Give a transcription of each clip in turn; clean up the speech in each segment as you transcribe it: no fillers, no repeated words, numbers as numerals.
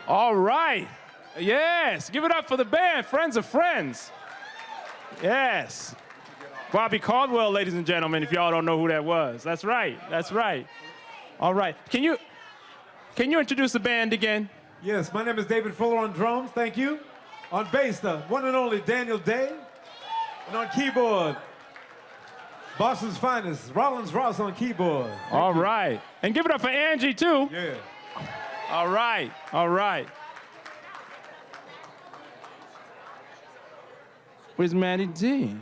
All right. Yes. Give it up for the band, Friends of Friends. Yes. Bobby Caldwell, ladies and gentlemen, if y'all don't know who that was. That's right. That's right. All right. Can you introduce the band again? Yes, my name is David Fuller on drums. Thank you. On bass, the one and only Daniel Day. And on keyboard, Boston's finest, Rollins Ross on keyboard. All right. And give it up for Angie, too. Yeah. All right. All right. Where's Maddie D?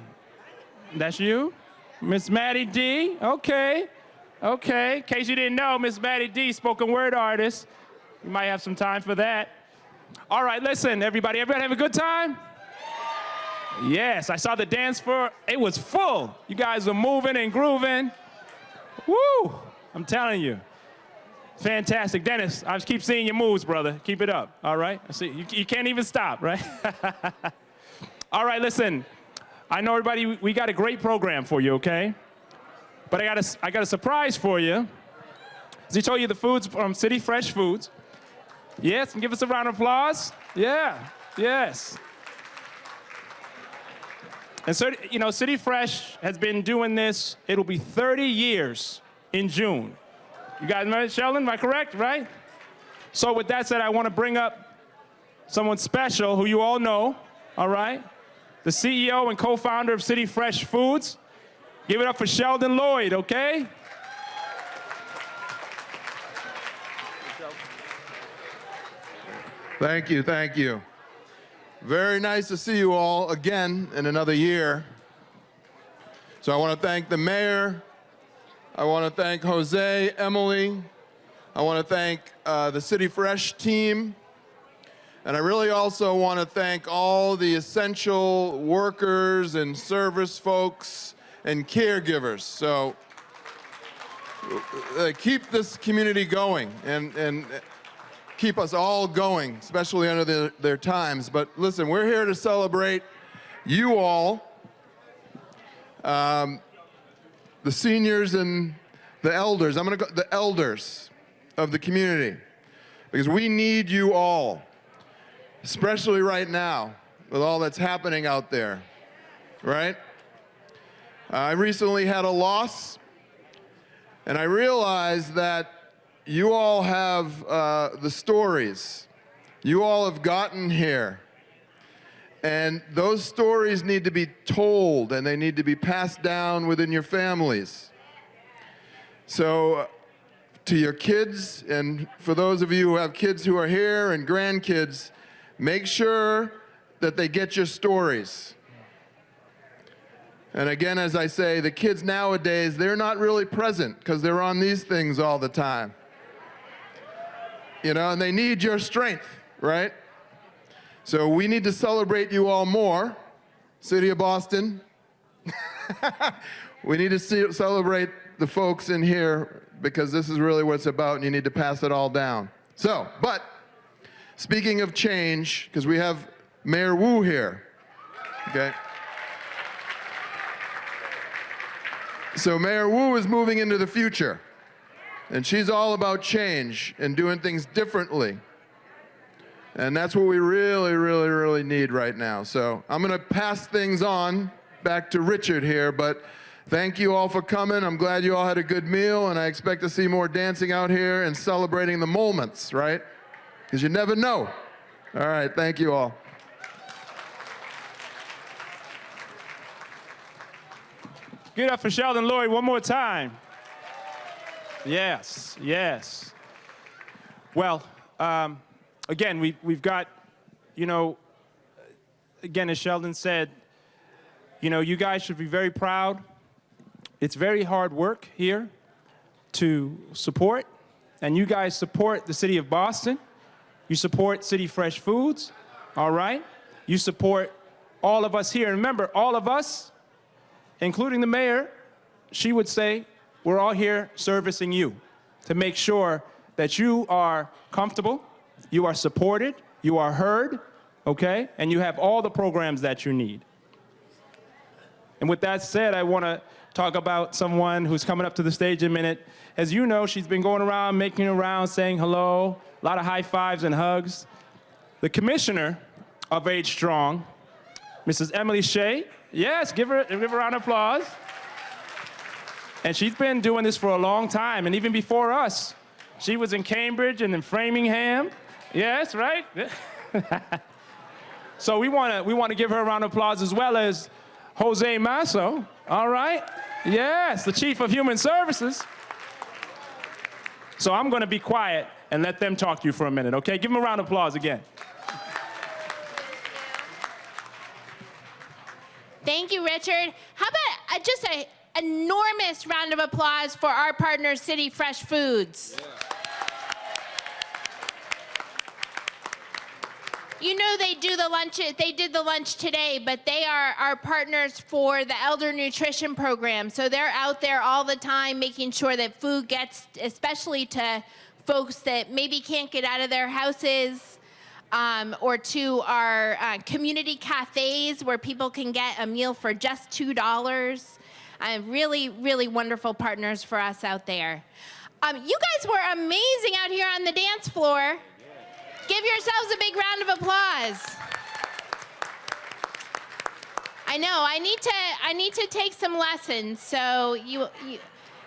That's you? Miss Maddie D? Okay. Okay. In case you didn't know, Miss Maddie D, spoken word artist. You might have some time for that. All right, listen, everybody. Everybody have a good time? Yes, I saw the dance floor. It was full. You guys were moving and grooving. Woo! I'm telling you. Fantastic. Dennis, I just keep seeing your moves, brother. Keep it up, all right? I see. You can't even stop, right? All right, listen. I know everybody, we got a great program for you, okay? But I got a surprise for you. As he told you, the food's from City Fresh Foods. Yes, and give us a round of applause. Yeah, yes. And so, you know, City Fresh has been doing this. It'll be 30 years in June. You guys know Sheldon, am I correct, right? So with that said, I want to bring up someone special who you all know, all right? The CEO and co-founder of City Fresh Foods. Give it up for Sheldon Lloyd, okay? Thank you, thank you. Very nice to see you all again in another year. So I want to thank the mayor. I want to thank Jose, Emily. I want to thank the City Fresh team. And I really also want to thank all the essential workers and service folks and caregivers. So keep this community going and keep us all going, especially under their times. But listen, we're here to celebrate you all, the seniors and the elders. I'm going to go the elders of the community, because we need you all, especially right now with all that's happening out there, right? I recently had a loss, and I realized that you all have the stories. You all have gotten here. And those stories need to be told, and they need to be passed down within your families. So to your kids, and for those of you who have kids who are here and grandkids, make sure that they get your stories. And again, as I say, the kids nowadays, they're not really present because they're on these things all the time. You know, and they need your strength, right? So we need to celebrate you all more, City of Boston. We need to celebrate the folks in here, because this is really what it's about, and you need to pass it all down. So, but speaking of change, because we have Mayor Wu here, okay? So Mayor Wu is moving into the future, and she's all about change and doing things differently. And that's what we really, really, really need right now. So I'm going to pass things on back to Richard here, but thank you all for coming. I'm glad you all had a good meal, and I expect to see more dancing out here and celebrating the moments, right? Because you never know. All right, thank you all. Give it up for Sheldon Lloyd one more time. Yes, yes. Well, again, we've got, you know, again, as Sheldon said, you know, you guys should be very proud. It's very hard work here to support, and you guys support the city of Boston. You support City Fresh Foods, all right? You support all of us here. And remember, all of us, including the mayor, she would say, we're all here servicing you to make sure that you are comfortable, you are supported, you are heard, okay? And you have all the programs that you need. And with that said, I want to talk about someone who's coming up to the stage in a minute. As you know, she's been going around, making around, saying hello, a lot of high fives and hugs. The commissioner of Age Strong, Mrs. Emily Shea. Yes, give her a round of applause. And she's been doing this for a long time, and even before us. She was in Cambridge and in Framingham. Yes, right? So we want to give her a round of applause, as well as Jose Masso, all right? Yes, the Chief of Human Services. So I'm going to be quiet and let them talk to you for a minute, okay? Give them a round of applause again. Thank you, Richard. How about just an enormous round of applause for our partner, City Fresh Foods. Yeah. You know they did the lunch today, but they are our partners for the Elder Nutrition Program. So they're out there all the time making sure that food gets, especially to folks that maybe can't get out of their houses, or to our community cafes where people can get a meal for just $2. Really, really wonderful partners for us out there. You guys were amazing out here on the dance floor. Give yourselves a big round of applause. I know, I need to take some lessons, so you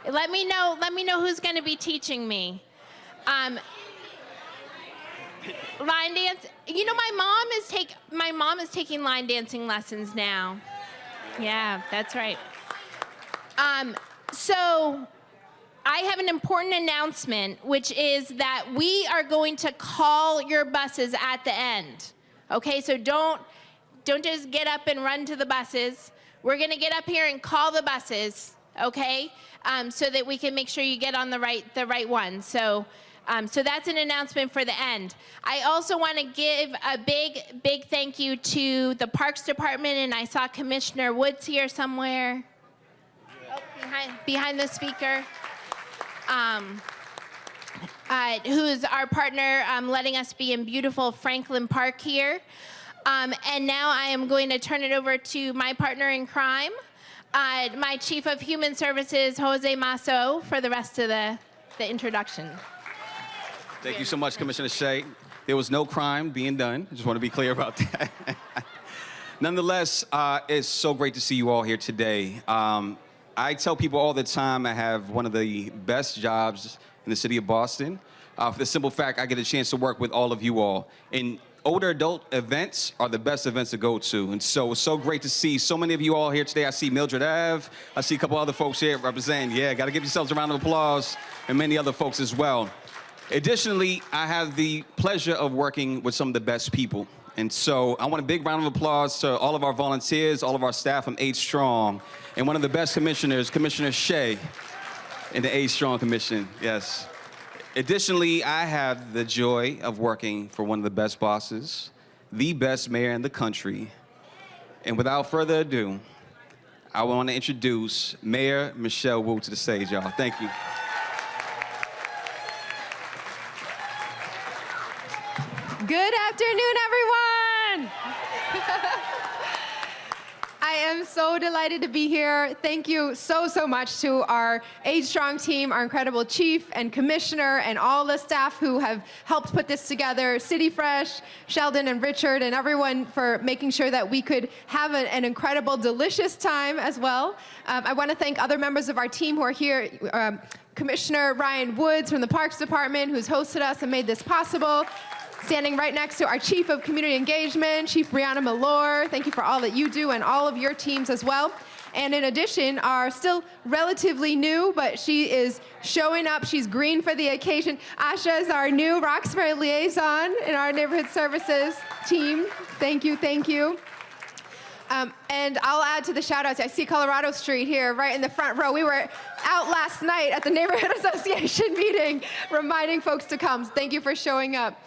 let me know who's going to be teaching me. Line dance. You know, my mom is taking line dancing lessons now. Yeah, that's right. So I have an important announcement, which is that we are going to call your buses at the end. Okay, so don't just get up and run to the buses. We're going to get up here and call the buses, okay, so that we can make sure you get on the right one. So that's an announcement for the end. I also want to give a big thank you to the Parks Department, and I saw Commissioner Woods here somewhere. Oh, behind the speaker. Who's our partner, letting us be in beautiful Franklin Park here. And now I am going to turn it over to my partner in crime, my Chief of Human Services, Jose Masso, for the rest of the introduction. Thank you so much, Commissioner Shea. There was no crime being done. I just want to be clear about that. Nonetheless, it's so great to see you all here today. I tell people all the time I have one of the best jobs in the city of Boston. For the simple fact, I get a chance to work with all of you all. And older adult events are the best events to go to. And so it's so great to see so many of you all here today. I see Mildred Ave. I see a couple other folks here representing. Yeah, got to give yourselves a round of applause, and many other folks as well. Additionally, I have the pleasure of working with some of the best people. And so I want a big round of applause to all of our volunteers, all of our staff from Age Strong, and one of the best commissioners, Commissioner Shea, in the Age Strong Commission, yes. Additionally, I have the joy of working for one of the best bosses, the best mayor in the country. And without further ado, I want to introduce Mayor Michelle Wu to the stage, y'all. Thank you. Good afternoon, everyone. I am so delighted to be here. Thank you so much to our Age Strong team, our incredible chief and commissioner, and all the staff who have helped put this together, City Fresh, Sheldon and Richard, and everyone for making sure that we could have an incredible, delicious time as well. I want to thank other members of our team who are here. Commissioner Ryan Woods from the Parks Department, who's hosted us and made this possible. Standing right next to our Chief of Community Engagement, Chief Brianna Malore. Thank you for all that you do and all of your teams as well. And in addition, our still relatively new, but she is showing up. She's green for the occasion. Asha is our new Roxbury liaison in our Neighborhood Services team. Thank you, thank you. And I'll add to the shout-outs. I see Colorado Street here, right in the front row. We were out last night at the Neighborhood Association meeting, reminding folks to come. Thank you for showing up.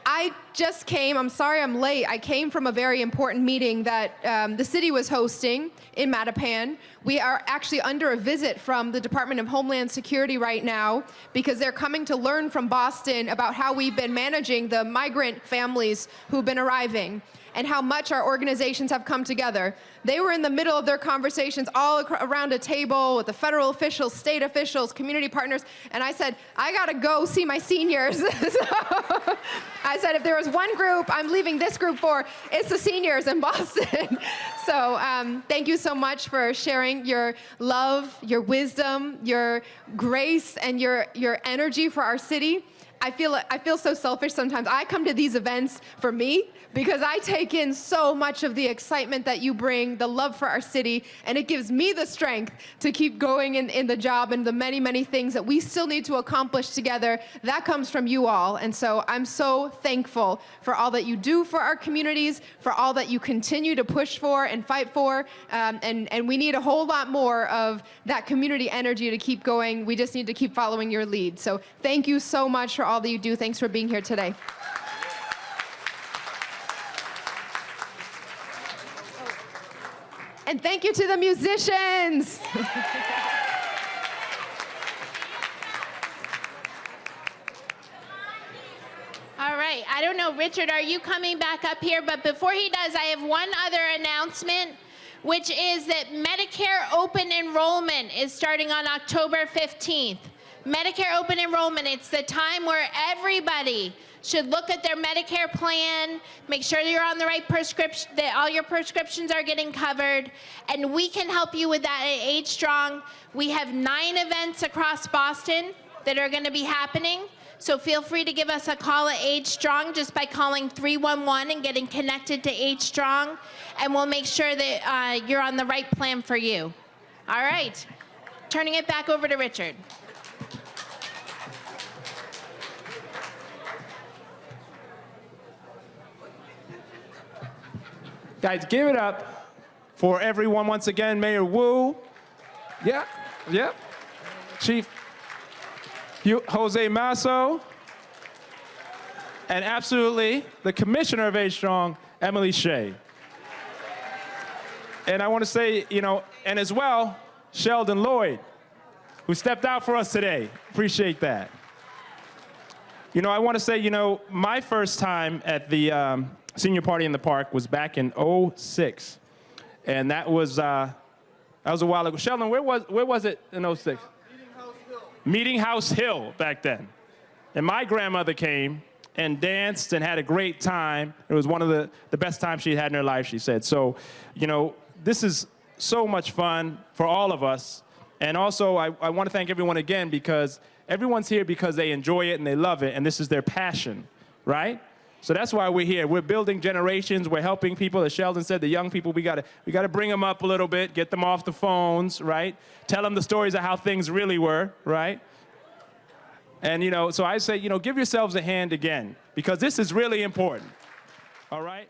I just came, I'm sorry I'm late. I came from a very important meeting that the city was hosting in Mattapan. We are actually under a visit from the Department of Homeland Security right now because they're coming to learn from Boston about how we've been managing the migrant families who've been arriving and how much our organizations have come together. They were in the middle of their conversations all around a table with the federal officials, state officials, community partners, and I said, I gotta go see my seniors. So I said, if there was one group I'm leaving this group for, it's the seniors in Boston. So thank you so much for sharing your love, your wisdom, your grace, and your energy for our city. I feel so selfish sometimes. I come to these events for me because I take in so much of the excitement that you bring, the love for our city, and it gives me the strength to keep going in the job and the many, many things that we still need to accomplish together. That comes from you all. And so I'm so thankful for all that you do for our communities, for all that you continue to push for and fight for. And we need a whole lot more of that community energy to keep going. We just need to keep following your lead. So thank you so much for all that you do. Thanks for being here today. And thank you to the musicians. All right, I don't know, Richard, are you coming back up here? But before he does, I have one other announcement, which is that Medicare open enrollment is starting on October 15th. Medicare open enrollment, it's the time where everybody should look at their Medicare plan, make sure you're on the right prescription, that all your prescriptions are getting covered, and we can help you with that at Age Strong. We have 9 events across Boston that are gonna be happening, so feel free to give us a call at Age Strong just by calling 311 and getting connected to Age Strong, and we'll make sure that you're on the right plan for you. All right, turning it back over to Richard. Guys, give it up for everyone once again. Mayor Wu. Yeah. Chief Jose Masso. And absolutely the Commissioner of Age Strong, Emily Shea. And I want to say, and as well, Sheldon Lloyd, who stepped out for us today. Appreciate that. I want to say, my first time at the senior party in the park was back in '06, and that was a while ago. Sheldon, where was it in '06? Meeting House Hill back then. And my grandmother came and danced and had a great time. It was one of the best times she had in her life, she said. So, this is so much fun for all of us. And also, I want to thank everyone again because everyone's here because they enjoy it and they love it, and this is their passion, right? So that's why we're here. We're building generations. We're helping people. As Sheldon said, the young people, we gotta bring them up a little bit, get them off the phones, right? Tell them the stories of how things really were, right? And, so I say, give yourselves a hand again, because this is really important, all right?